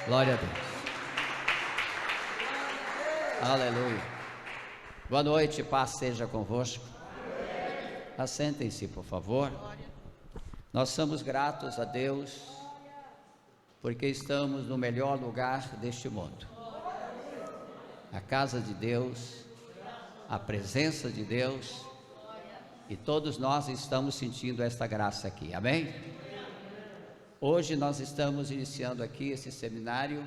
Glória a Deus. Aleluia. Boa noite, paz seja convosco. Assentem-se, por favor. Nós somos gratos a Deus porque estamos no melhor lugar deste mundo. A casa de Deus, a presença de Deus, e todos nós estamos sentindo esta graça aqui, amém? Hoje nós estamos iniciando aqui esse seminário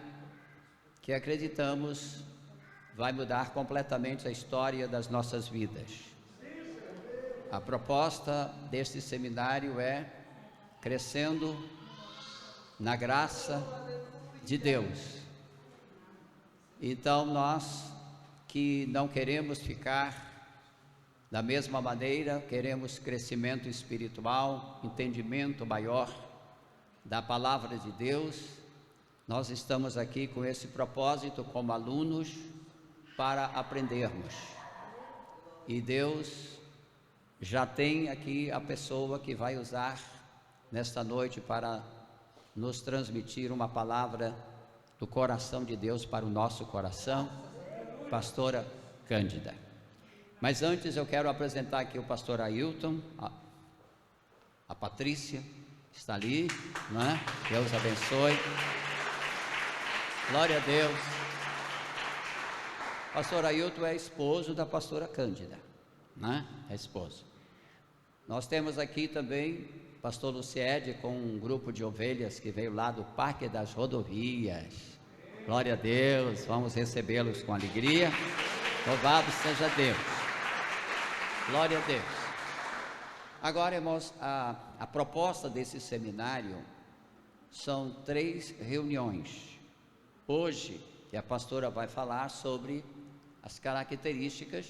que acreditamos vai mudar completamente a história das nossas vidas. A proposta deste seminário é crescendo na graça de Deus. Então nós que não queremos ficar da mesma maneira, queremos crescimento espiritual, entendimento maior da palavra de Deus. Nós estamos aqui com esse propósito como alunos para aprendermos. E Deus já tem aqui a pessoa que vai usar nesta noite para nos transmitir uma palavra do coração de Deus para o nosso coração, pastora Cândida. Mas antes eu quero apresentar aqui o pastor Ailton, a Patrícia, está ali, não é? Deus abençoe. Glória a Deus. Pastor Ailton é esposo da pastora Cândida, né? É esposo. Nós temos aqui também pastor Luciede com um grupo de ovelhas que veio lá do Parque das Rodovias. Glória a Deus, vamos recebê-los com alegria. Louvado seja Deus. Glória a Deus. Agora, irmãos, a proposta desse seminário são 3 reuniões. Hoje, que a pastora vai falar sobre as características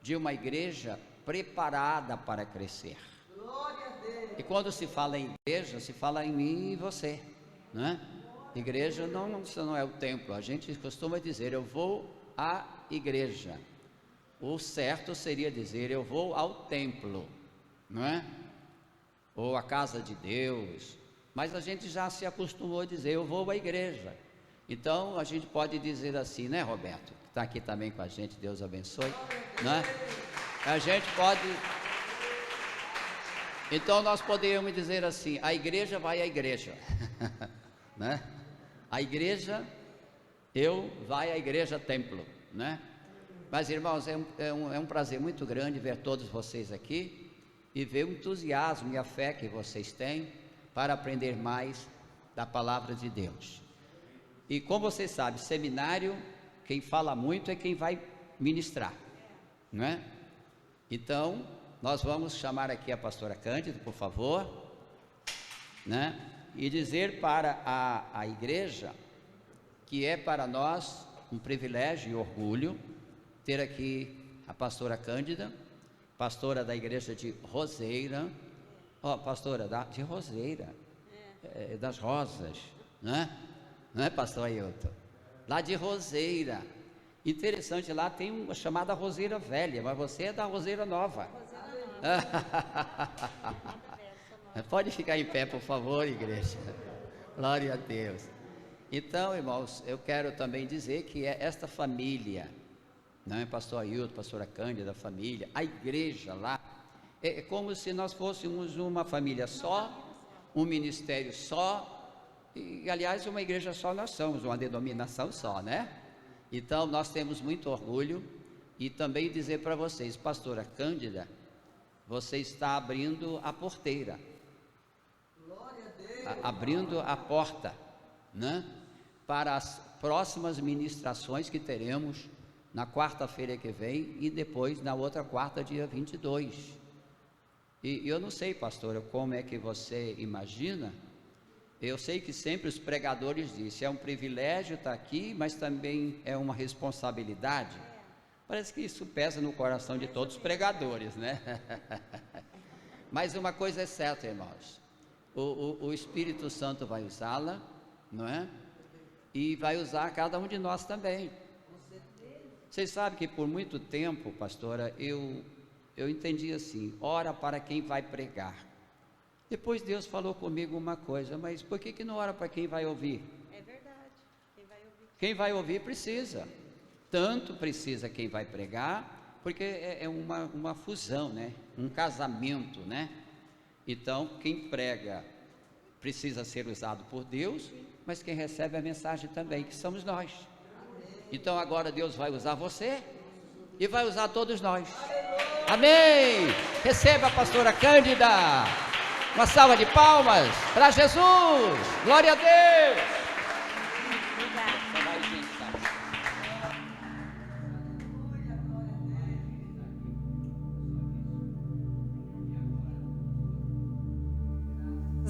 de uma igreja preparada para crescer. Glória a Deus. E quando se fala em igreja, se fala em mim e você, né? Igreja não é o templo. A gente costuma dizer, eu vou à igreja. O certo seria dizer, eu vou ao templo, não é? Ou à casa de Deus. Mas a gente já se acostumou a dizer, eu vou à igreja. Então a gente pode dizer assim, né, Roberto? Que está aqui também com a gente, Deus abençoe, né? A gente pode. Então nós poderíamos dizer assim, a igreja vai à igreja, né? A igreja, vai à igreja templo, né? Mas irmãos, é um prazer muito grande ver todos vocês aqui e ver o entusiasmo e a fé que vocês têm para aprender mais da palavra de Deus. E como vocês sabem, seminário, quem fala muito é quem vai ministrar, não é? Então, nós vamos chamar aqui a pastora Cândida, por favor, né? E dizer para a igreja que é para nós um privilégio e orgulho ter aqui a pastora Cândida, pastora da igreja de Roseira, pastora de Roseira, das Rosas, né? Não é, pastor Ailton? Lá de Roseira. Interessante, lá tem uma chamada Roseira Velha, mas você é da Roseira Nova. Pode ficar em pé, por favor, igreja. Glória a Deus. Então, irmãos, eu quero também dizer que é esta família, não é, pastor Ailton, pastora Cândida, família, a igreja lá, é como se nós fôssemos uma família só, um ministério só, e aliás uma igreja só nós somos, uma denominação só, né? Então nós temos muito orgulho e também dizer para vocês, pastora Cândida, você está abrindo a porteira, abrindo a porta, né? Para as próximas ministrações que teremos na quarta-feira que vem e depois na outra quarta, dia 22. E eu não sei, pastora, como é que você imagina. Eu sei que sempre os pregadores dizem, é um privilégio estar aqui, mas também é uma responsabilidade. Parece que isso pesa no coração de todos os pregadores, né? Mas uma coisa é certa, irmãos, o Espírito Santo vai usá-la, não é? E vai usar cada um de nós também. Vocês sabem que por muito tempo, pastora, eu entendi assim, ora para quem vai pregar. Depois Deus falou comigo uma coisa, mas por que não ora para quem vai ouvir? É verdade. Quem vai ouvir precisa, tanto precisa quem vai pregar, porque é uma fusão, né? Um casamento, né? Então, quem prega precisa ser usado por Deus, mas quem recebe a mensagem também, que somos nós. Então agora Deus vai usar você e vai usar todos nós. Amém! Receba a pastora Cândida. Uma salva de palmas para Jesus. Glória a Deus.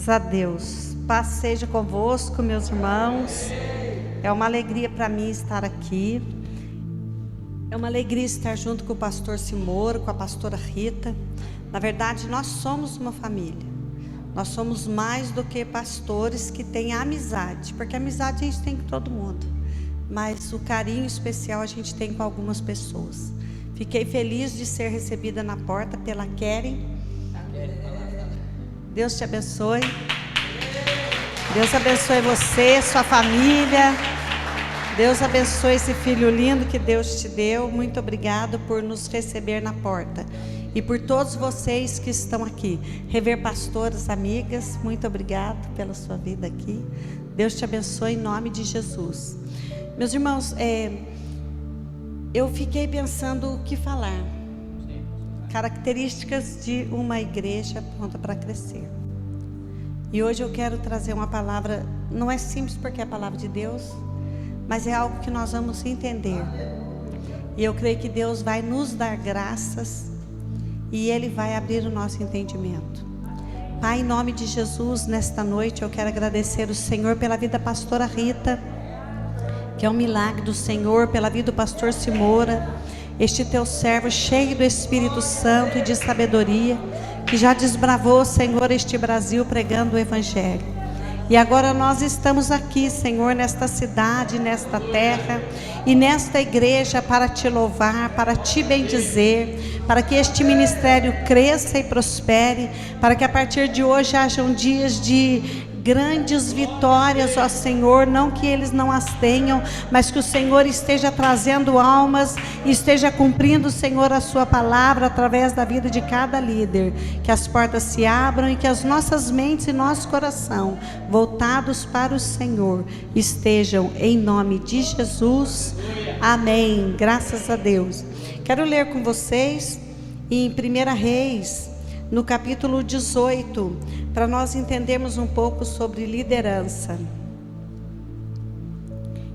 Graças a Deus. Paz seja convosco, meus irmãos. É uma alegria para mim estar aqui. É uma alegria estar junto com o pastor Simoro, com a pastora Rita. Na verdade, nós somos uma família. Nós somos mais do que pastores que têm amizade, porque amizade a gente tem com todo mundo, mas o carinho especial a gente tem com algumas pessoas. Fiquei feliz de ser recebida na porta pela Keren. Deus te abençoe. Deus abençoe você, sua família. Deus abençoe esse filho lindo que Deus te deu. Muito obrigado por nos receber na porta. E por todos vocês que estão aqui. Rever pastoras, amigas, muito obrigado pela sua vida aqui. Deus te abençoe em nome de Jesus. Meus irmãos, eu fiquei pensando o que falar. Características de uma igreja pronta para crescer. E hoje eu quero trazer uma palavra, não é simples porque é a palavra de Deus, mas é algo que nós vamos entender. E eu creio que Deus vai nos dar graças e Ele vai abrir o nosso entendimento. Pai, em nome de Jesus, nesta noite eu quero agradecer o Senhor pela vida da pastora Rita, que é um milagre do Senhor, pela vida do pastor Simora, este teu servo cheio do Espírito Santo e de sabedoria, que já desbravou, Senhor, este Brasil pregando o Evangelho. E agora nós estamos aqui, Senhor, nesta cidade, nesta terra e nesta igreja para te louvar, para te bendizer, para que este ministério cresça e prospere, para que a partir de hoje hajam dias de grandes vitórias, ó Senhor, não que eles não as tenham, mas que o Senhor esteja trazendo almas, e esteja cumprindo, Senhor, a sua palavra através da vida de cada líder, que as portas se abram e que as nossas mentes e nosso coração voltados para o Senhor estejam em nome de Jesus, amém, graças a Deus. Quero ler com vocês em 1 Reis, no capítulo 18, para nós entendermos um pouco sobre liderança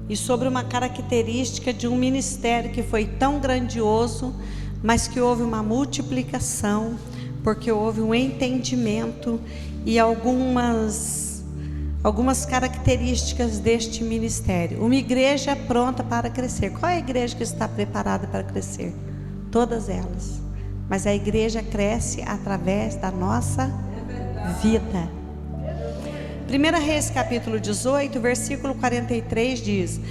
e sobre uma característica de um ministério que foi tão grandioso, mas que houve uma multiplicação, porque houve um entendimento e algumas características deste ministério. Uma igreja pronta para crescer. Qual é a igreja que está preparada para crescer? Todas elas. Mas a igreja cresce através da nossa vida. 1 Reis capítulo 18, versículo 43 diz: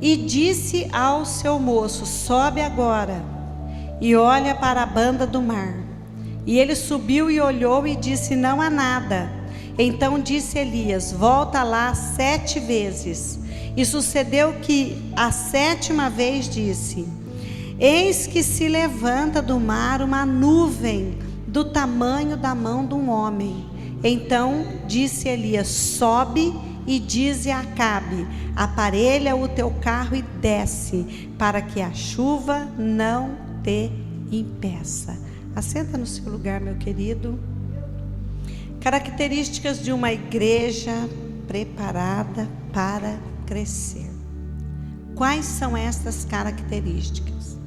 E disse ao seu moço: sobe agora e olha para a banda do mar. E ele subiu e olhou e disse: não há nada. Então disse Elias: volta lá 7 vezes. E sucedeu que a 7ª vez disse: eis que se levanta do mar uma nuvem do tamanho da mão de um homem. Então disse Elias: sobe e dize a Acabe: aparelha o teu carro e desce, para que a chuva não te impeça. Assenta no seu lugar, meu querido. Características de uma igreja preparada para crescer. Quais são estas características?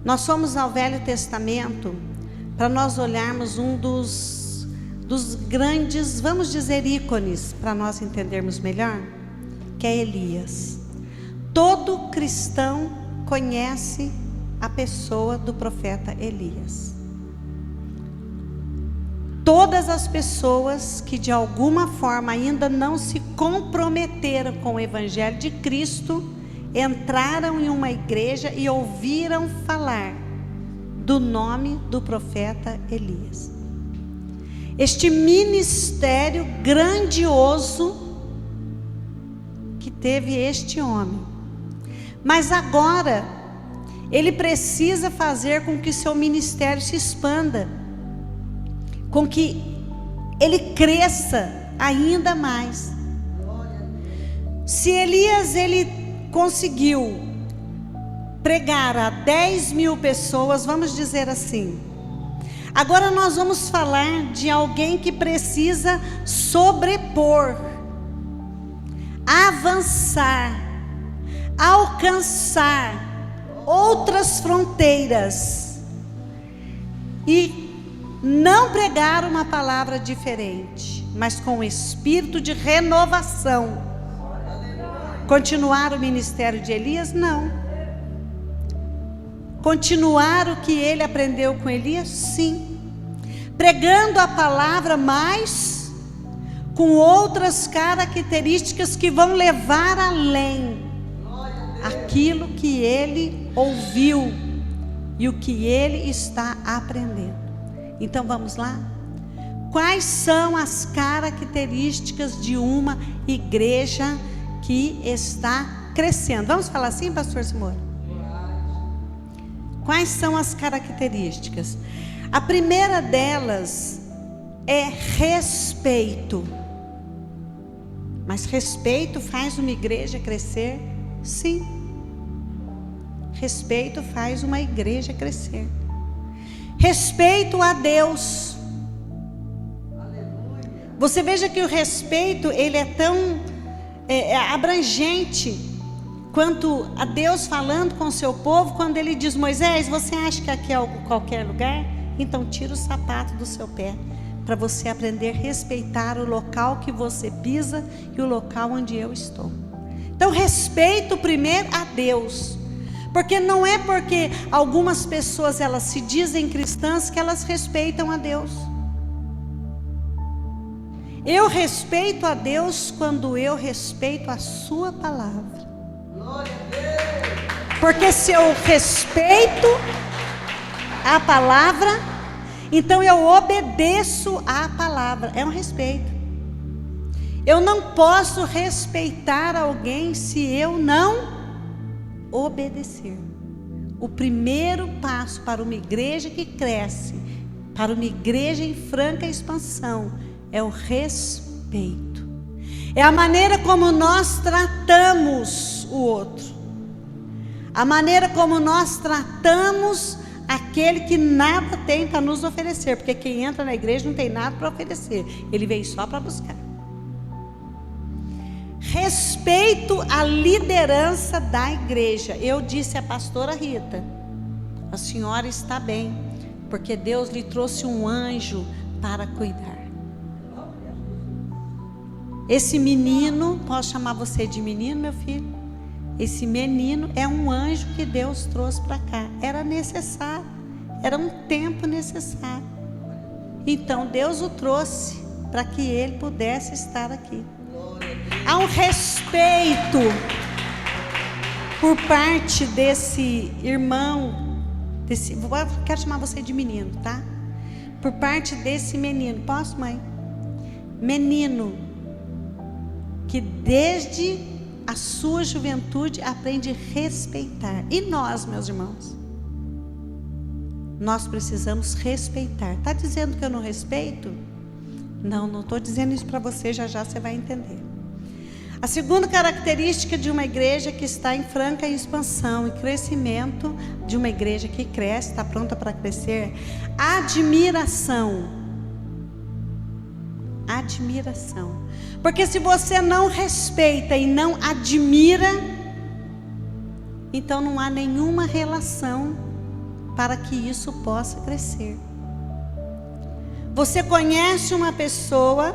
Nós fomos ao Velho Testamento para nós olharmos um dos grandes, vamos dizer, ícones, para nós entendermos melhor, que é Elias. Todo cristão conhece a pessoa do profeta Elias. Todas as pessoas que de alguma forma ainda não se comprometeram com o Evangelho de Cristo, entraram em uma igreja e ouviram falar do nome do profeta Elias. Este ministério grandioso que teve este homem, Mas agora, ele precisa fazer com que seu ministério se expanda, com que ele cresça ainda mais. Se Elias, ele conseguiu pregar a 10.000 pessoas, vamos dizer assim, agora nós vamos falar de alguém que precisa sobrepor, avançar, alcançar outras fronteiras e não pregar uma palavra diferente, mas com o espírito de renovação. Continuar o ministério de Elias? Não. Continuar o que ele aprendeu com Elias? Sim. Pregando a palavra, mas com outras características que vão levar além aquilo que ele ouviu e o que ele está aprendendo. Então vamos lá? Quais são as características de uma igreja que está crescendo? Vamos falar assim, pastor Simone? Quais são as características? A primeira delas é respeito. Mas respeito faz uma igreja crescer? Sim. Respeito faz uma igreja crescer. Respeito a Deus. Você veja que o respeito, ele é tão abrangente quanto a Deus falando com o seu povo, quando ele diz: Moisés, você acha que aqui é qualquer lugar? Então tira o sapato do seu pé, para você aprender a respeitar o local que você pisa e o local onde eu estou. Então respeito primeiro a Deus, porque não é porque algumas pessoas elas se dizem cristãs que elas respeitam a Deus. Eu respeito a Deus quando eu respeito a sua palavra. Porque se eu respeito a palavra, então eu obedeço à palavra. É um respeito. Eu não posso respeitar alguém se eu não obedecer. O primeiro passo para uma igreja que cresce, para uma igreja em franca expansão, é o respeito. É a maneira como nós tratamos o outro. A maneira como nós tratamos aquele que nada tem para nos oferecer. Porque quem entra na igreja não tem nada para oferecer. Ele veio só para buscar. Respeito à liderança da igreja. Eu disse à pastora Rita: a senhora está bem, porque Deus lhe trouxe um anjo para cuidar. Esse menino, posso chamar você de menino, meu filho? Esse menino é um anjo que Deus trouxe para cá. Era necessário, era um tempo necessário. Então Deus o trouxe para que ele pudesse estar aqui. Há um respeito por parte desse irmão, quero chamar você de menino, tá? Por parte desse menino, posso, mãe? Menino que desde a sua juventude aprende a respeitar. E nós, meus irmãos, nós precisamos respeitar. Está dizendo que eu não respeito? Não estou dizendo isso para você, já você vai entender. A segunda característica de uma igreja que está em franca expansão e crescimento, de uma igreja que cresce, está pronta para crescer, admiração. Admiração. Porque se você não respeita e não admira, então não há nenhuma relação para que isso possa crescer. Você conhece uma pessoa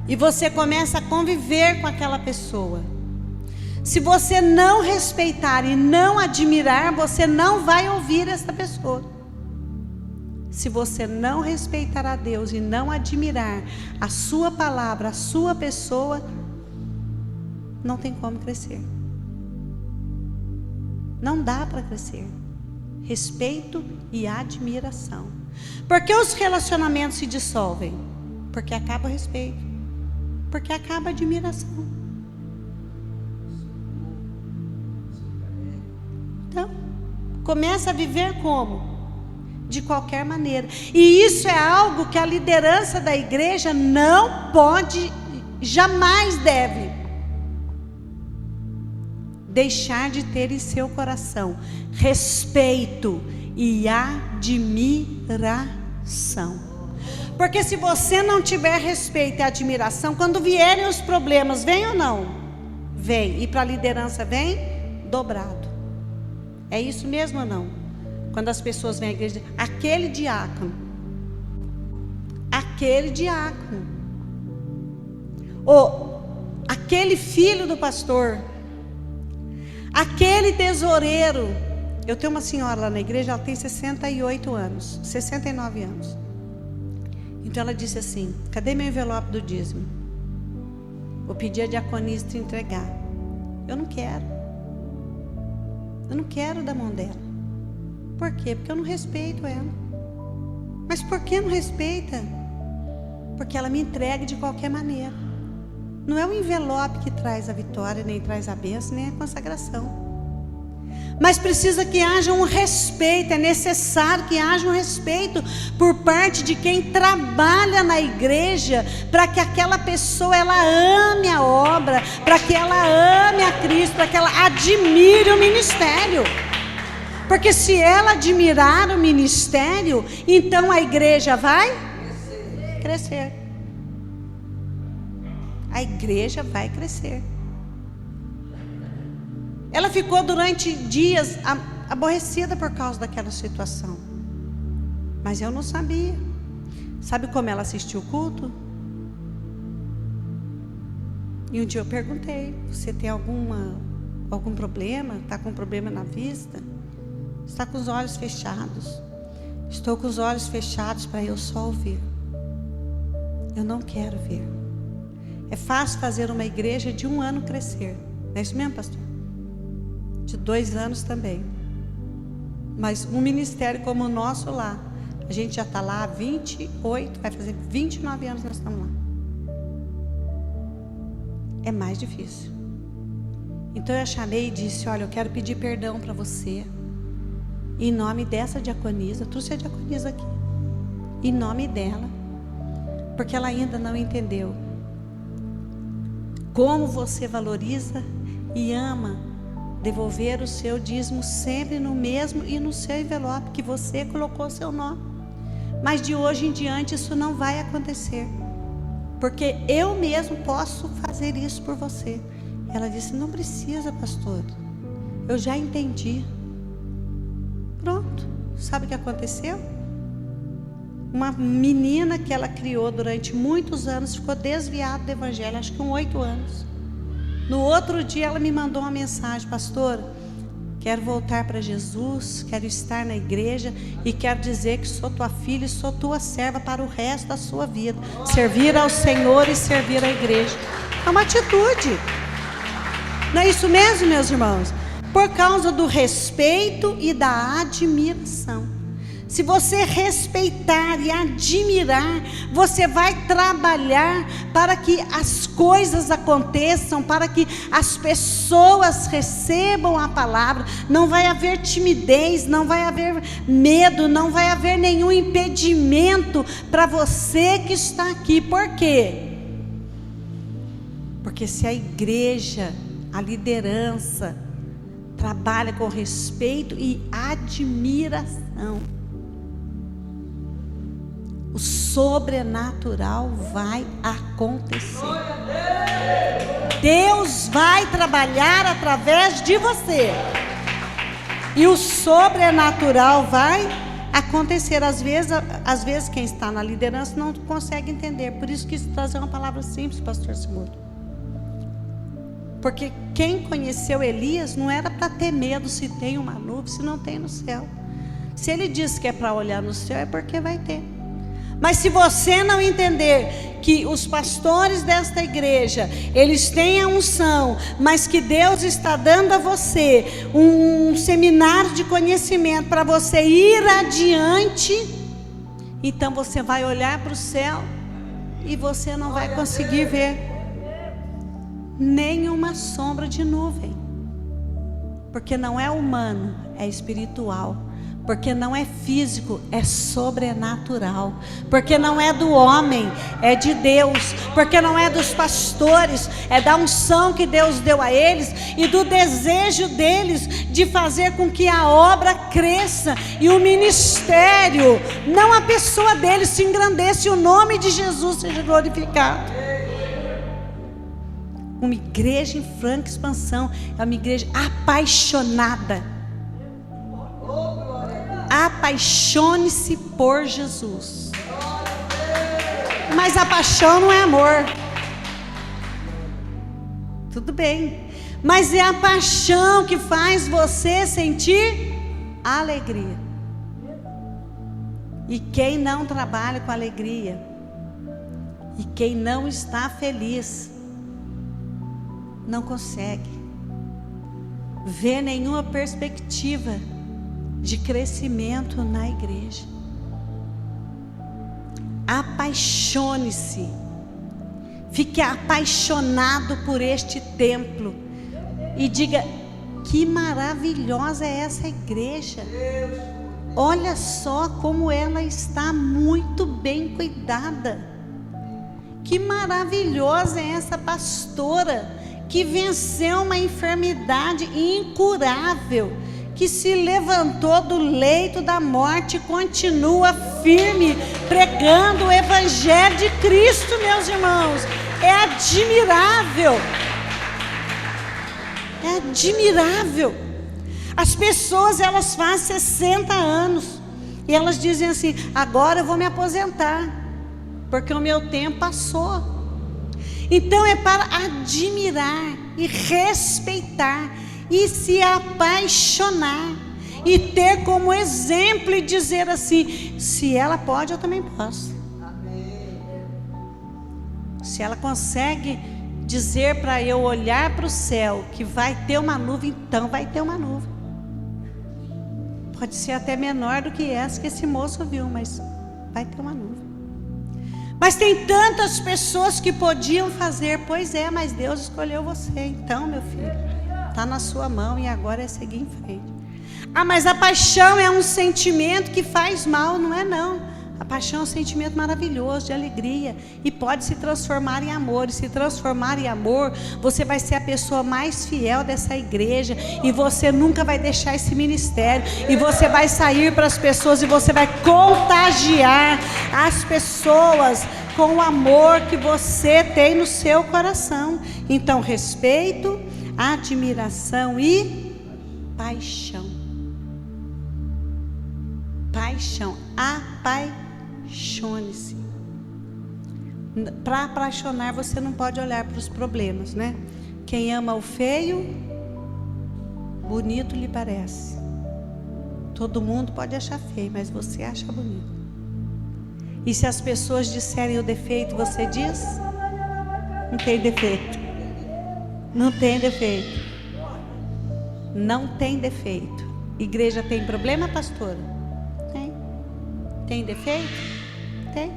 e você começa a conviver com aquela pessoa. Se você não respeitar e não admirar, você não vai ouvir essa pessoa. Se você não respeitar a Deus e não admirar a sua palavra, a sua pessoa, não tem como crescer. Não dá para crescer. Respeito e admiração. Por que os relacionamentos se dissolvem? Porque acaba o respeito. Porque acaba a admiração. Começa a viver como? De qualquer maneira. E isso é algo que a liderança da igreja não pode, jamais deve deixar de ter em seu coração: respeito e admiração. Porque se você não tiver respeito e admiração, quando vierem os problemas, vem ou não? Vem. E para a liderança vem dobrado. É isso mesmo ou não? Quando as pessoas vêm à igreja, aquele diácono, ou aquele filho do pastor, aquele tesoureiro. Eu tenho uma senhora lá na igreja, ela tem 68 anos, 69 anos. Então ela disse assim: cadê meu envelope do dízimo? Vou pedir a diaconista entregar. Eu não quero da mão dela. Por quê? Porque eu não respeito ela. Mas por que não respeita? Porque ela me entrega de qualquer maneira. Não é o envelope que traz a vitória, nem traz a bênção, nem a consagração. Mas precisa que haja um respeito, é necessário que haja um respeito por parte de quem trabalha na igreja, para que aquela pessoa ela ame a obra, para que ela ame a Cristo, para que ela admire o ministério. Porque se ela admirar o ministério, então a igreja vai crescer. A igreja vai crescer. Ela ficou durante dias aborrecida por causa daquela situação. Mas eu não sabia. Sabe como ela assistiu o culto? E um dia eu perguntei: você tem algum problema? Está com problema na vista? Está com os olhos fechados? Estou com os olhos fechados para eu só ouvir. Eu não quero ver. É fácil fazer uma igreja de 1 ano crescer. Não é isso mesmo, pastor? De 2 anos também. Mas um ministério como o nosso lá, a gente já está lá há 28, vai fazer 29 anos nós estamos lá. É mais difícil. Então eu a chamei e disse: olha, eu quero pedir perdão para você, em nome dessa diaconisa. Eu trouxe a diaconisa aqui, em nome dela, porque ela ainda não entendeu como você valoriza e ama devolver o seu dízimo sempre no mesmo e no seu envelope que você colocou seu nome. Mas de hoje em diante isso não vai acontecer, porque eu mesmo posso fazer isso por você. Ela disse: não precisa, pastor, eu já entendi. Pronto. Sabe o que aconteceu? Uma menina que ela criou durante muitos anos ficou desviada do evangelho, acho que 8 anos. No outro dia ela me mandou uma mensagem: pastor, quero voltar para Jesus, quero estar na igreja e quero dizer que sou tua filha e sou tua serva para o resto da sua vida, servir ao Senhor e servir à igreja. É uma atitude. Não é isso mesmo, meus irmãos? Por causa do respeito e da admiração. Se você respeitar e admirar, você vai trabalhar para que as coisas aconteçam, para que as pessoas recebam a palavra. Não vai haver timidez, não vai haver medo, não vai haver nenhum impedimento para você que está aqui. Por quê? Porque se a igreja, a liderança, trabalha com respeito e admiração, o sobrenatural vai acontecer. Deus vai trabalhar através de você. E o sobrenatural vai acontecer. Às vezes quem está na liderança não consegue entender. Por isso quis trazer uma palavra simples, pastor Simuro. Porque quem conheceu Elias não era para ter medo se tem uma nuvem, se não tem no céu. Se ele disse que é para olhar no céu, é porque vai ter. Mas se você não entender que os pastores desta igreja, eles têm a unção, mas que Deus está dando a você um seminário de conhecimento para você ir adiante, então você vai olhar para o céu e você não vai conseguir ver nenhuma sombra de nuvem. Porque não é humano, é espiritual. Porque não é físico, é sobrenatural. Porque não é do homem, é de Deus. Porque não é dos pastores, é da unção que Deus deu a eles e do desejo deles de fazer com que a obra cresça e o ministério, não a pessoa deles, se engrandeça e o nome de Jesus seja glorificado. Uma igreja em franca expansão é uma igreja apaixonada. Apaixone-se por Jesus. Mas a paixão não é amor. Tudo bem. Mas é a paixão que faz você sentir alegria. E quem não trabalha com alegria, e quem não está feliz, não consegue ver nenhuma perspectiva de crescimento na igreja. Apaixone-se, fique apaixonado por este templo e diga: que maravilhosa é essa igreja, olha só como ela está muito bem cuidada, que maravilhosa é essa pastora que venceu uma enfermidade incurável, que se levantou do leito da morte e continua firme, pregando o Evangelho de Cristo, meus irmãos. É admirável. É admirável. As pessoas, elas fazem 60 anos e elas dizem assim: agora eu vou me aposentar, porque o meu tempo passou. Então é para admirar e respeitar e se apaixonar e ter como exemplo e dizer assim: se ela pode, eu também posso. Se ela consegue dizer para eu olhar para o céu que vai ter uma nuvem, então vai ter uma nuvem. Pode ser até menor do que essa que esse moço viu, mas vai ter uma nuvem. Mas tem tantas pessoas que podiam fazer. Pois é, mas Deus escolheu você. Então, meu filho, está na sua mão e agora é seguir em frente. Ah, mas a paixão é um sentimento que faz mal. Não é não. A paixão é um sentimento maravilhoso, de alegria, e pode se transformar em amor. E se transformar em amor, você vai ser a pessoa mais fiel dessa igreja, e você nunca vai deixar esse ministério, e você vai sair para as pessoas, e você vai contagiar as pessoas com o amor que você tem no seu coração. Então, respeito, admiração e paixão. Paixão, apaixone-se. Para apaixonar, você não pode olhar para os problemas, né? Quem ama o feio, bonito lhe parece. Todo mundo pode achar feio, mas você acha bonito. E se as pessoas disserem o defeito, você diz? Não tem defeito. Não tem defeito. Não tem defeito. Igreja tem problema, pastora? Tem. Tem defeito? Tem.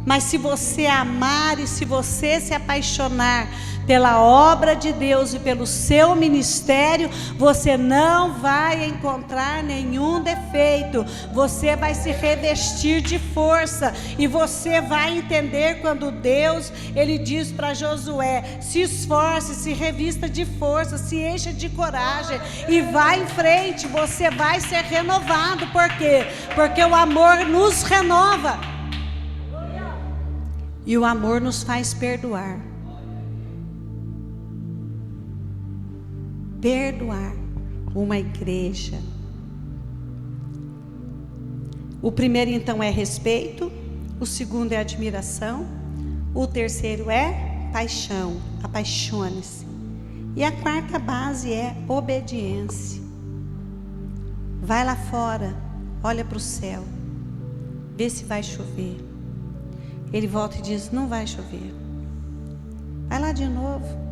Mas se você amar e se você se apaixonar pela obra de Deus e pelo seu ministério, você não vai encontrar nenhum defeito. Você vai se revestir de força, e você vai entender quando Deus, Ele diz para Josué: se esforce, se revista de força, se encha de coragem e vá em frente. Você vai ser renovado. Por quê? Porque o amor nos renova. E o amor nos faz perdoar. Perdoar uma igreja. O primeiro então é respeito, o segundo é admiração, o terceiro é paixão, apaixone-se. E a quarta base é obediência. Vai lá fora, olha para o céu, vê se vai chover. Ele volta e diz: não vai chover. Vai lá de novo.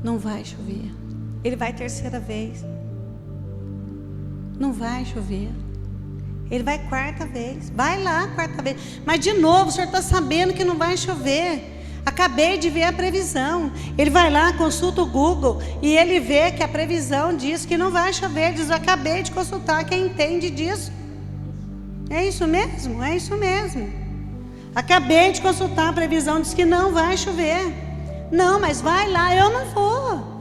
Não vai chover. Ele vai terceira vez. Não vai chover. Ele vai quarta vez. Vai lá quarta vez. Mas de novo, o senhor está sabendo que não vai chover. Acabei de ver a previsão. Ele vai lá, consulta o Google e ele vê que a previsão diz que não vai chover. Ele diz: acabei de consultar, quem entende disso? É isso mesmo, é isso mesmo. Acabei de consultar, a previsão diz que não vai chover. Não, mas vai lá, eu não vou.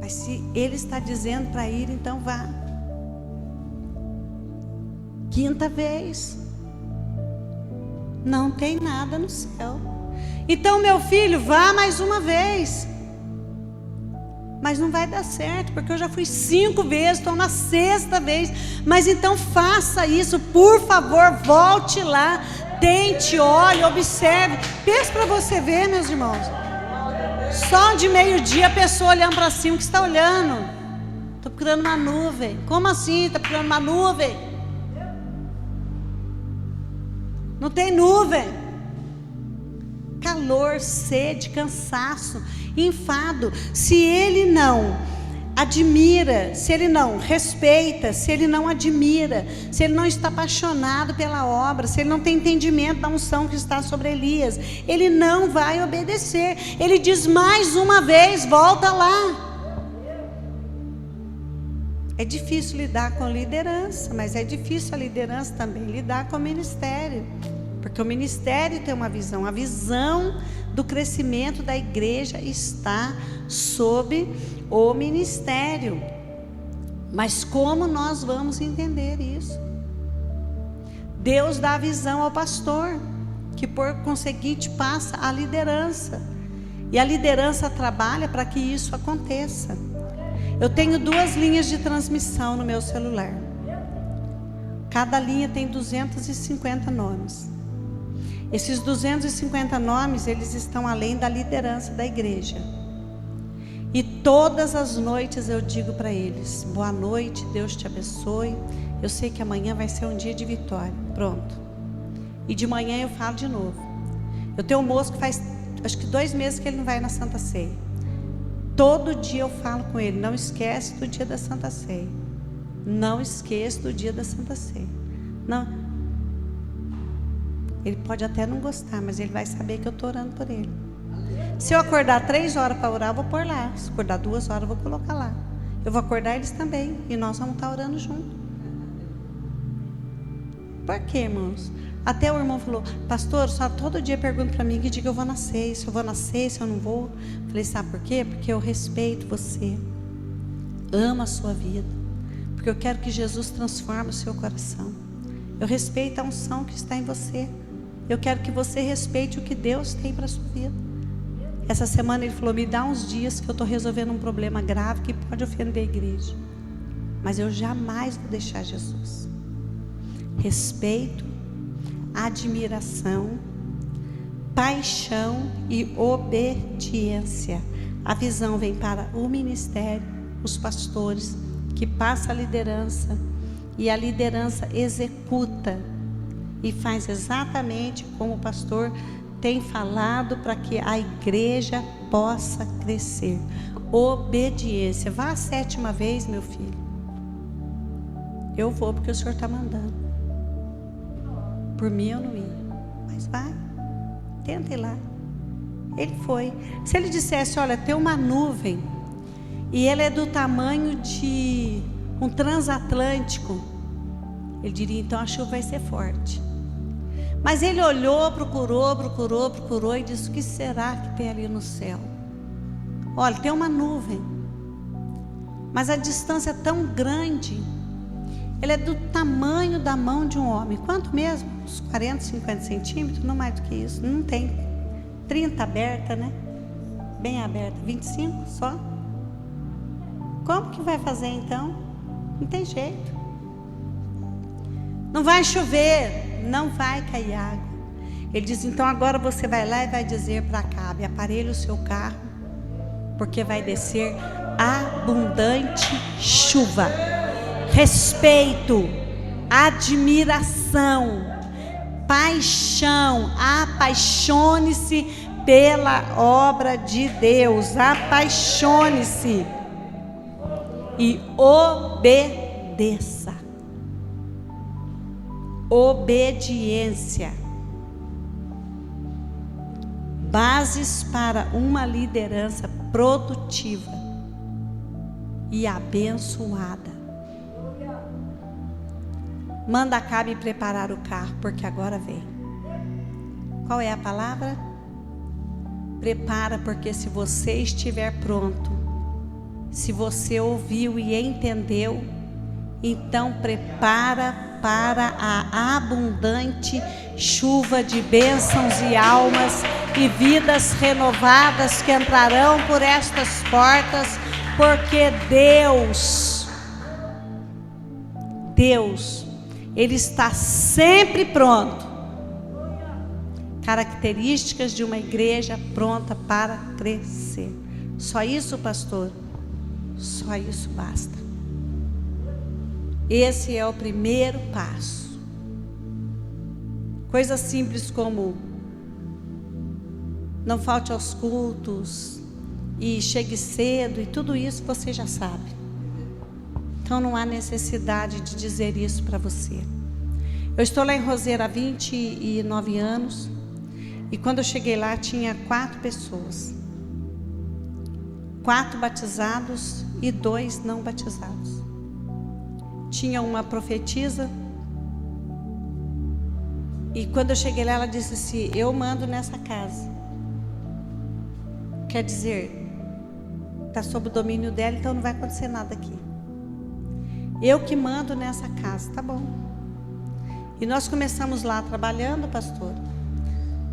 Mas se ele está dizendo para ir, então vá. Quinta vez. Não tem nada no céu. Então, meu filho, vá mais uma vez. Mas não vai dar certo, porque eu já fui 5 vezes, estou na 6ª vez. Mas então faça isso, por favor, volte lá, tente, olhe, observe. Pensa para você ver, meus irmãos. Só de meio-dia a pessoa olhando para cima, o que está olhando? Estou procurando uma nuvem. Como assim? Está procurando uma nuvem? Não tem nuvem. Calor, sede, cansaço, enfado. Se ele não admira, se ele não respeita, se ele não admira, se ele não está apaixonado pela obra, se ele não tem entendimento da unção que está sobre Elias, ele não vai obedecer. Ele diz mais uma vez: volta lá. É difícil lidar com liderança, mas é difícil a liderança também lidar com o ministério, porque o ministério tem uma visão. A visão do crescimento da igreja está sob o ministério. Mas como nós vamos entender isso? Deus dá a visão ao pastor, que por conseguinte passa a liderança, e a liderança trabalha para que isso aconteça. Eu tenho 2 linhas de transmissão no meu celular. Cada linha tem 250 nomes. Esses 250 nomes, eles estão além da liderança da igreja. E todas as noites eu digo para eles: boa noite, Deus te abençoe. Eu sei que amanhã vai ser um dia de vitória. Pronto. E de manhã eu falo de novo. Eu tenho um moço que faz, acho que 2 meses que ele não vai na Santa Ceia. Todo dia eu falo com ele: não esquece do dia da Santa Ceia. Não esqueça do dia da Santa Ceia. Não. Ele pode até não gostar, mas ele vai saber que eu estou orando por ele. Se eu acordar 3 horas para orar, eu vou pôr lá. Se acordar 2 horas, eu vou colocar lá. Eu vou acordar eles também, e nós vamos estar orando junto. Por quê, irmãos? Até o irmão falou: pastor, só todo dia pergunta para mim que dia que eu vou nascer, se eu vou nascer, se eu não vou. Falei: sabe por quê? Porque eu respeito você, amo a sua vida, porque eu quero que Jesus transforme o seu coração. Eu respeito a unção que está em você. Eu quero que você respeite o que Deus tem para a sua vida. Essa semana ele falou: me dá uns dias que eu estou resolvendo um problema grave que pode ofender a igreja, mas eu jamais vou deixar Jesus. Respeito, admiração, paixão e obediência. A visão vem para o ministério, os pastores, que passa a liderança, e a liderança executa e faz exatamente como o pastor tem falado, para que a igreja possa crescer. Obediência. Vá a 7ª vez, meu filho. Eu vou porque o Senhor está mandando. Por mim eu não ia, mas vai, tenta ir lá. Ele foi. Se ele dissesse: olha, tem uma nuvem e ela é do tamanho de um transatlântico, ele diria: então a chuva vai ser forte. Mas ele olhou, procurou e disse: o que será que tem ali no céu? Olha, tem uma nuvem, mas a distância é tão grande, ela é do tamanho da mão de um homem. Quanto mesmo? Uns 40, 50 centímetros, não mais do que isso. Não tem 30 aberta, né? Bem aberta, 25 só. Como que vai fazer então? Não tem jeito. Não vai chover, não vai cair água. Ele diz: então agora você vai lá e vai dizer para Acabe: aparelhe o seu carro, porque vai descer abundante chuva. Respeito, admiração, paixão. Apaixone-se pela obra de Deus. Apaixone-se e obedeça. Obediência. bases para uma liderança produtiva e abençoada. Manda Acabe preparar o carro, porque agora vem. Qual é a palavra? Prepara, porque se você estiver pronto, se você ouviu e entendeu, então prepara para a abundante chuva de bênçãos e almas e vidas renovadas que entrarão por estas portas, porque Deus, Ele está sempre pronto. Características de uma igreja pronta para crescer. Só isso, pastor? Só isso basta. Esse é o primeiro passo. Coisas simples como não falte aos cultos e chegue cedo, e tudo isso você já sabe. Então não há necessidade de dizer isso para você. Eu estou lá em Roseira há 29 anos, e quando eu cheguei lá tinha 4 pessoas. 4 batizados e 2 não batizados. Tinha uma profetisa, e quando eu cheguei lá, ela disse assim: eu mando nessa casa. Quer dizer, está sob o domínio dela, então não vai acontecer nada aqui. Eu que mando nessa casa, tá bom. E nós começamos lá trabalhando, pastor,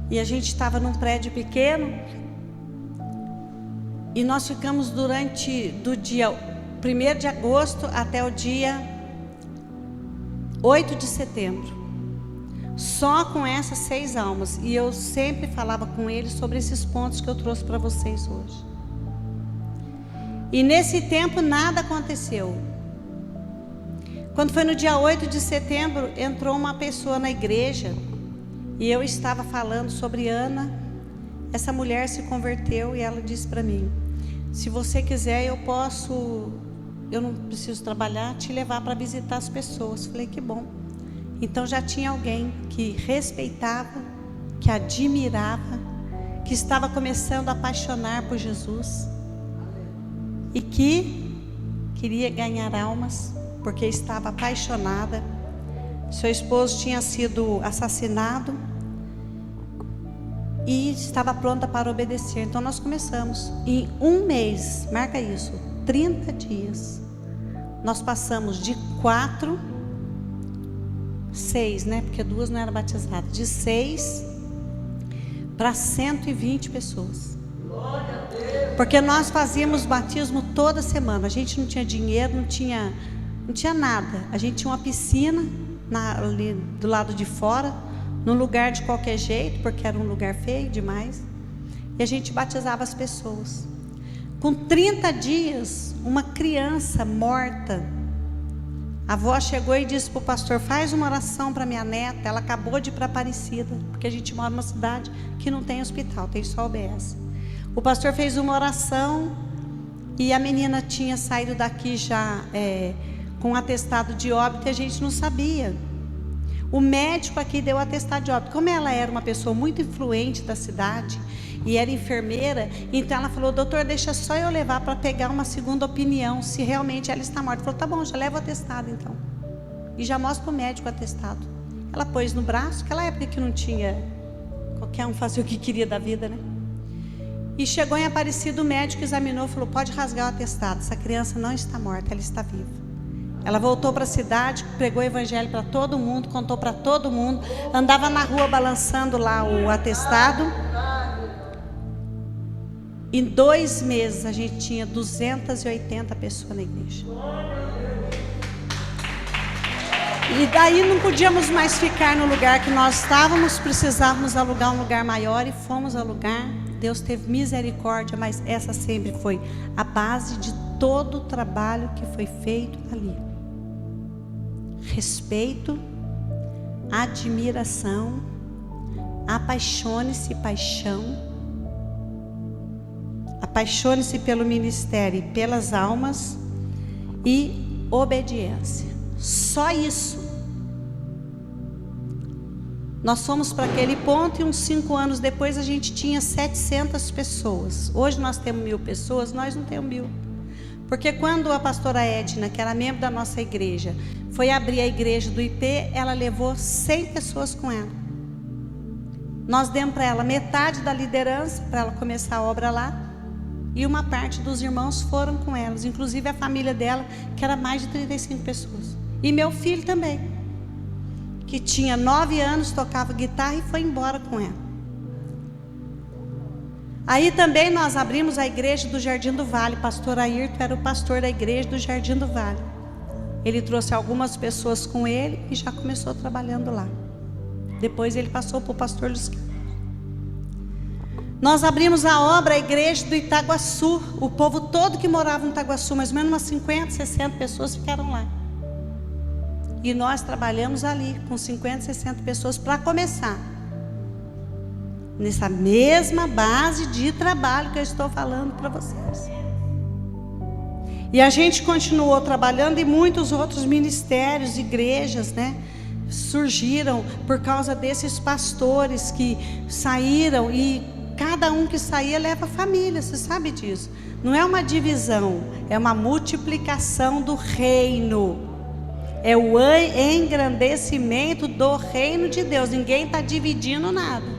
e a gente estava num prédio pequeno, e nós ficamos do dia 1º de agosto até o dia 8 de setembro, só com essas 6 almas. E eu sempre falava com eles sobre esses pontos que eu trouxe para vocês hoje. E nesse tempo nada aconteceu. Quando foi no dia 8 de setembro, entrou uma pessoa na igreja, e eu estava falando sobre Ana. Essa mulher se converteu e ela disse para mim: se você quiser, eu não preciso trabalhar, te levar para visitar as pessoas. Falei: que bom. Então já tinha alguém que respeitava, que admirava, que estava começando a apaixonar por Jesus e que queria ganhar almas, porque estava apaixonada. Seu esposo tinha sido assassinado e estava pronta para obedecer. Então nós começamos. Em um mês, marca isso, 30 dias, nós passamos de 6, né? Porque 2 não eram batizadas. De 6 para 120 pessoas. Porque nós fazíamos batismo toda semana. A gente não tinha dinheiro, não tinha nada. A gente tinha uma piscina ali do lado de fora, num lugar de qualquer jeito, porque era um lugar feio demais. E a gente batizava as pessoas. Com 30 dias, uma criança morta, a avó chegou e disse para o pastor: faz uma oração para minha neta, ela acabou de ir para Aparecida, porque a gente mora numa cidade que não tem hospital, tem só UBS. O pastor fez uma oração, e a menina tinha saído daqui já com um atestado de óbito, e a gente não sabia. O médico aqui deu atestado de óbito. Como ela era uma pessoa muito influente da cidade e era enfermeira, então ela falou: doutor, deixa só eu levar para pegar uma segunda opinião, se realmente ela está morta. Ele falou: tá bom, já leva o atestado então. E já mostra para o médico o atestado. Ela pôs no braço, aquela época que não tinha, qualquer um fazia o que queria da vida, né? E chegou em Aparecida, o médico examinou e falou: pode rasgar o atestado, essa criança não está morta, ela está viva. Ela voltou para a cidade, pregou o evangelho para todo mundo, contou para todo mundo, andava na rua balançando lá o atestado. Em 2 meses a gente tinha 280 pessoas na igreja. E daí não podíamos mais ficar no lugar que nós estávamos, precisávamos alugar um lugar maior, e fomos alugar. Deus teve misericórdia, mas essa sempre foi a base de todo o trabalho que foi feito ali. Respeito, admiração, apaixone-se, paixão. Apaixone-se pelo ministério e pelas almas, e obediência. Só isso. Nós fomos para aquele ponto e uns 5 anos depois a gente tinha 700 pessoas. Hoje nós temos 1000 pessoas, nós não temos 1000. Porque quando a pastora Edna, que era membro da nossa igreja, foi abrir a igreja do IP, ela levou 100 pessoas com ela. Nós demos para ela metade da liderança, para ela começar a obra lá, e uma parte dos irmãos foram com elas, inclusive a família dela, que era mais de 35 pessoas. E meu filho também, que tinha 9 anos, tocava guitarra e foi embora com ela. Aí também nós abrimos a igreja do Jardim do Vale. Pastor Ayrton era o pastor da igreja do Jardim do Vale. Ele trouxe algumas pessoas com ele e já começou trabalhando lá. Depois ele passou para o pastor Luiz. Nós abrimos a obra, a igreja do Itaguaçu. O povo todo que morava no Itaguaçu, mais ou menos umas 50, 60 pessoas ficaram lá. E nós trabalhamos ali com 50, 60 pessoas para começar. Nessa mesma base de trabalho que eu estou falando para vocês. E a gente continuou trabalhando e muitos outros ministérios, igrejas, né, surgiram por causa desses pastores que saíram, e cada um que saía leva família, você sabe disso. Não é uma divisão, é uma multiplicação do reino. É o engrandecimento do reino de Deus. Ninguém está dividindo nada.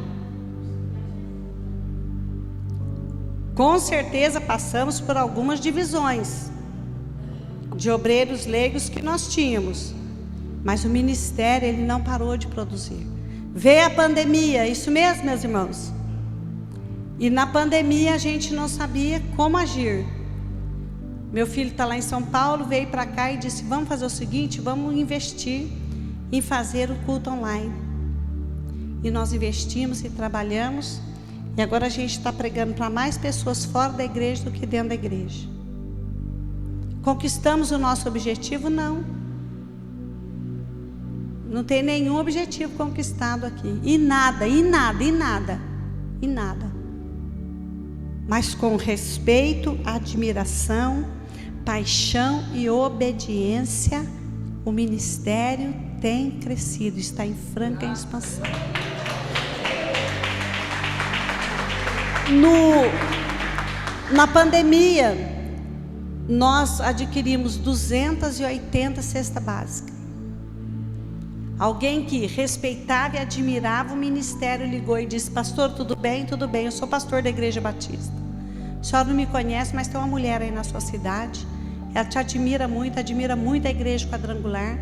Com certeza passamos por algumas divisões de obreiros leigos que nós tínhamos, mas o ministério ele não parou de produzir. Veio a pandemia, isso mesmo, meus irmãos. E na pandemia a gente não sabia como agir. Meu filho está lá em São Paulo, veio para cá e disse: vamos fazer o seguinte, vamos investir em fazer o culto online. E nós investimos e trabalhamos. E agora a gente está pregando para mais pessoas fora da igreja do que dentro da igreja. Conquistamos o nosso objetivo? Não. Não tem nenhum objetivo conquistado aqui. E nada. Mas com respeito, admiração, paixão e obediência, o ministério tem crescido, está em franca expansão. Na pandemia, nós adquirimos 280 cestas básicas. Alguém que respeitava e admirava o ministério ligou e disse: pastor, tudo bem? Tudo bem, eu sou pastor da Igreja Batista. A senhora não me conhece, mas tem uma mulher aí na sua cidade, ela te admira muito a Igreja Quadrangular.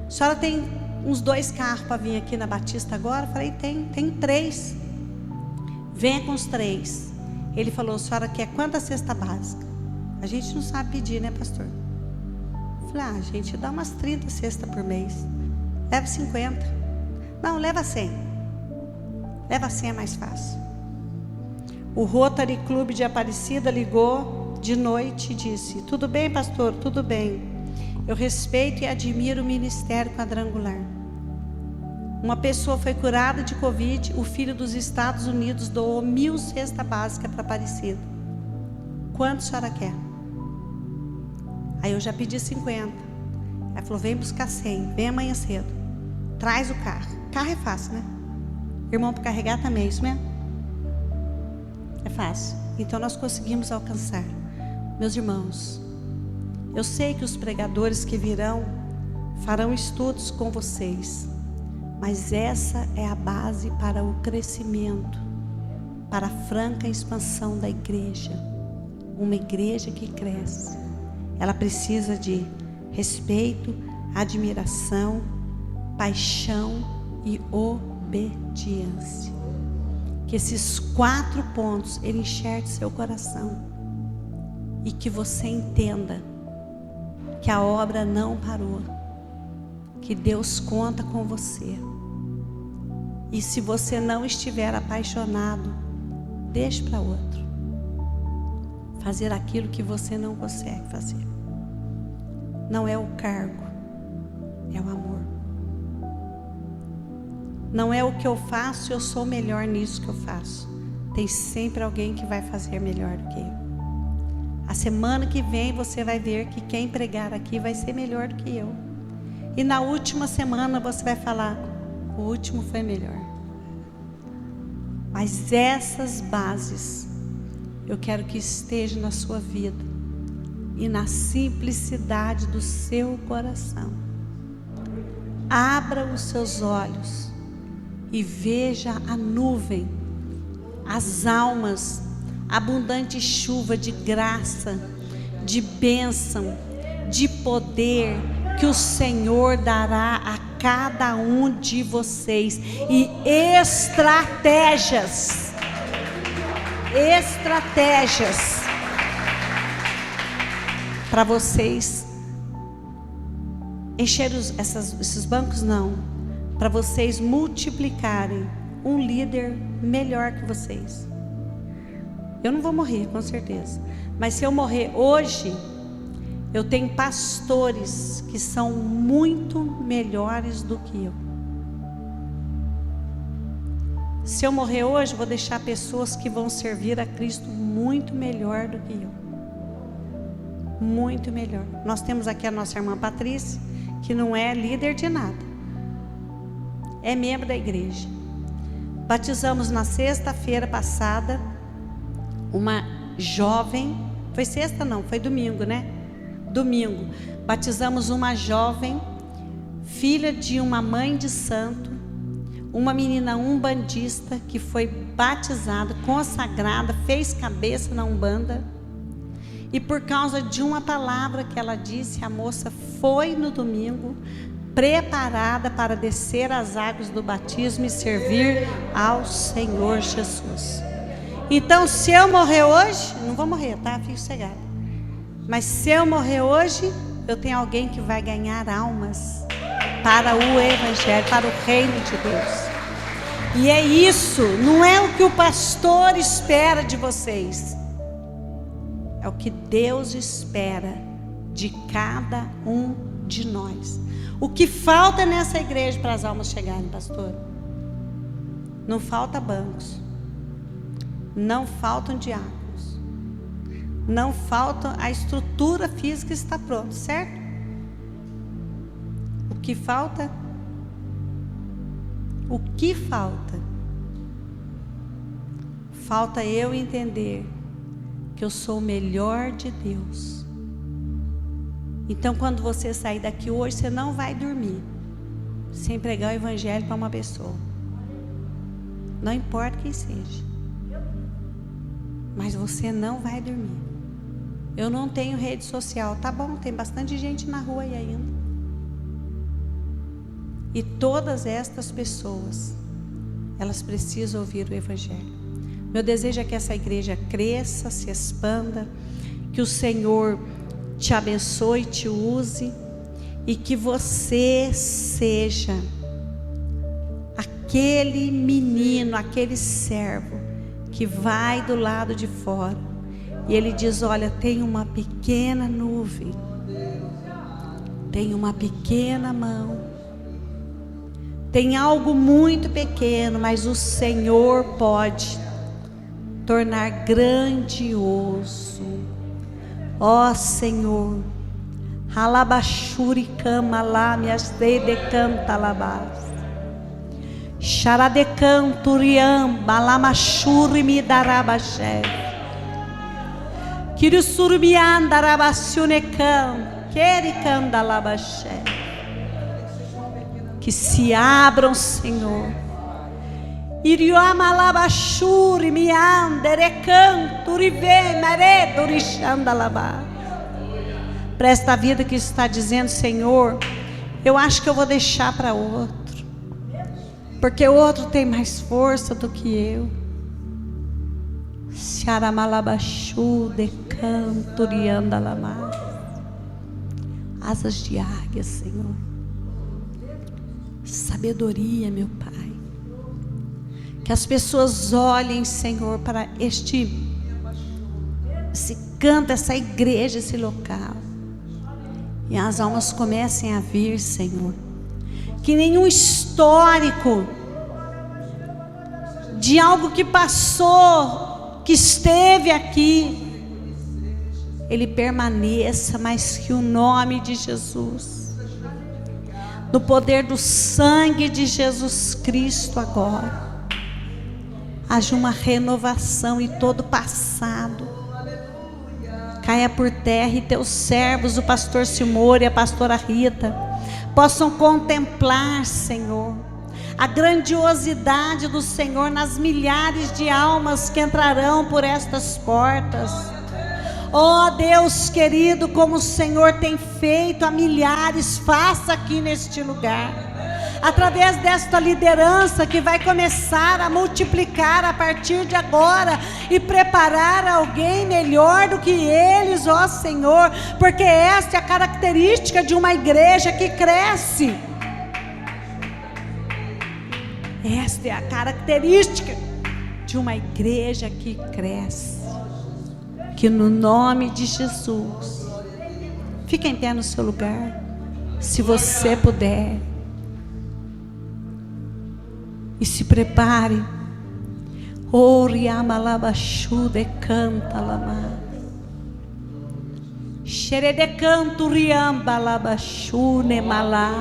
A senhora tem uns 2 carros para vir aqui na Batista agora? Eu falei: tem 3. Venha com os 3. Ele falou: a senhora quer quantas cesta básica? A gente não sabe pedir, né, pastor? Eu falei: a gente dá umas 30 cestas por mês. Leva 50. Não, leva 100. Leva 100, é mais fácil. O Rotary Clube de Aparecida ligou de noite e disse: tudo bem, pastor? Tudo bem. Eu respeito e admiro o ministério Quadrangular. Uma pessoa foi curada de Covid, o filho dos Estados Unidos doou 1000 cestas básicas para Aparecida. Quanto a senhora quer? Aí eu já pedi 50. Ela falou: vem buscar 100, vem amanhã cedo. Traz o carro. Carro é fácil, né? Irmão, para carregar também, isso mesmo? É fácil. Então nós conseguimos alcançar. Meus irmãos, eu sei que os pregadores que virão farão estudos com vocês, mas essa é a base para o crescimento, para a franca expansão da igreja. Uma igreja que cresce, ela precisa de respeito, admiração, paixão e obediência. Que esses 4 pontos ele enxergue seu coração e que você entenda que a obra não parou, que Deus conta com você. E se você não estiver apaixonado, deixe para outro fazer aquilo que você não consegue fazer. Não é o cargo, é o amor. Não é o que eu faço, eu sou melhor nisso que eu faço. Tem sempre alguém que vai fazer melhor do que eu. A semana que vem você vai ver que quem pregar aqui vai ser melhor do que eu. E na última semana você vai falar: o último foi melhor. Mas essas bases, eu quero que estejam na sua vida e na simplicidade do seu coração. Abra os seus olhos e veja a nuvem, as almas, abundante chuva de graça, de bênção, de poder que o Senhor dará a cada um de vocês, e estratégias para vocês encher esses bancos, não, para vocês multiplicarem um líder melhor que vocês. Eu não vou morrer, com certeza, mas se eu morrer hoje, eu tenho pastores que são muito melhores do que eu. Se eu morrer hoje, eu vou deixar pessoas que vão servir a Cristo muito melhor do que eu. Muito melhor. Nós temos aqui a nossa irmã Patrícia, que não é líder de nada, é membro da igreja. Batizamos na sexta-feira passada uma jovem, foi sexta não, foi domingo, né? Domingo, batizamos uma jovem, filha de uma mãe de santo, uma menina umbandista que foi batizada, consagrada, fez cabeça na Umbanda, e por causa de uma palavra que ela disse, a moça foi no domingo preparada para descer as águas do batismo e servir ao Senhor Jesus. Então, se eu morrer hoje, não vou morrer, tá? Fico cegada. Mas se eu morrer hoje, eu tenho alguém que vai ganhar almas para o Evangelho, para o reino de Deus. E é isso, não é o que o pastor espera de vocês, é o que Deus espera de cada um de nós. O que falta nessa igreja para as almas chegarem, pastor? Não falta bancos, não faltam diáconos, não falta, a estrutura física está pronta, certo? O que falta? O que falta? Falta eu entender que eu sou o melhor de Deus. Então, quando você sair daqui hoje, você não vai dormir sem pregar o Evangelho para uma pessoa, não importa quem seja, mas você não vai dormir. Eu não tenho rede social, tá bom, tem bastante gente na rua aí ainda. E todas estas pessoas, elas precisam ouvir o Evangelho. Meu desejo é que essa igreja cresça, se expanda, que o Senhor te abençoe, te use, e que você seja aquele menino, aquele servo que vai do lado de fora e ele diz: olha, tem uma pequena nuvem, tem uma pequena mão, tem algo muito pequeno, mas o Senhor pode tornar grandioso. Ó Senhor, halabashuri kama lá me de canta labas, charadecanturiam balamashuri me darabaché, kirisurbian darabasunecam quericanda labaché. Que se abram, Senhor. Iriamalabashuri mianderecanturive maredorixandalabá. Para esta vida que está dizendo: Senhor, eu acho que eu vou deixar para outro, porque o outro tem mais força do que eu. Xaramalabashu decanturiandalabá. Asas de águia, Senhor. Sabedoria, meu Pai. Que as pessoas olhem, Senhor, para esse canto, essa igreja, esse local, e as almas comecem a vir, Senhor. Que nenhum histórico de algo que passou, que esteve aqui, ele permaneça, mas que o nome de Jesus no poder do sangue de Jesus Cristo agora, haja uma renovação e todo passado caia por terra, e teus servos, o pastor Simor e a pastora Rita, possam contemplar, Senhor, a grandiosidade do Senhor nas milhares de almas que entrarão por estas portas. Ó Deus querido, como o Senhor tem feito a milhares, faça aqui neste lugar, através desta liderança que vai começar a multiplicar a partir de agora e preparar alguém melhor do que eles, ó Senhor, porque esta é a característica de uma igreja que cresce. Esta é a característica de uma igreja que cresce. Que no nome de Jesus, fique em pé no seu lugar, se você puder, e se prepare. Oriamalabashu de canta lama, xerede canto riambalabashu ne malá,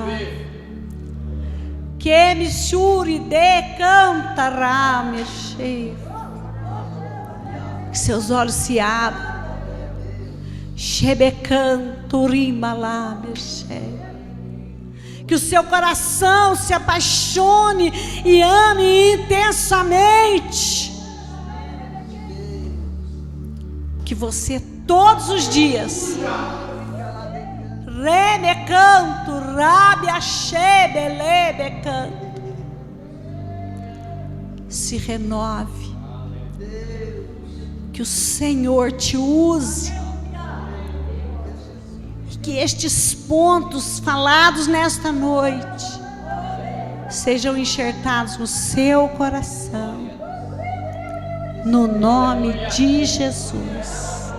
que me churi de canta rameche. Que seus olhos se abram. Que o seu coração se apaixone e ame intensamente. Que você todos os dias remecanto, rabiachebelebecanto, se renove. Que o Senhor te use, e que estes pontos falados nesta noite sejam enxertados no seu coração, no nome de Jesus,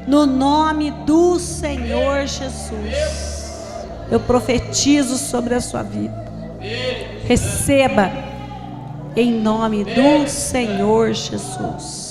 no nome do Senhor Jesus. Eu profetizo sobre a sua vida, receba em nome do Senhor Jesus.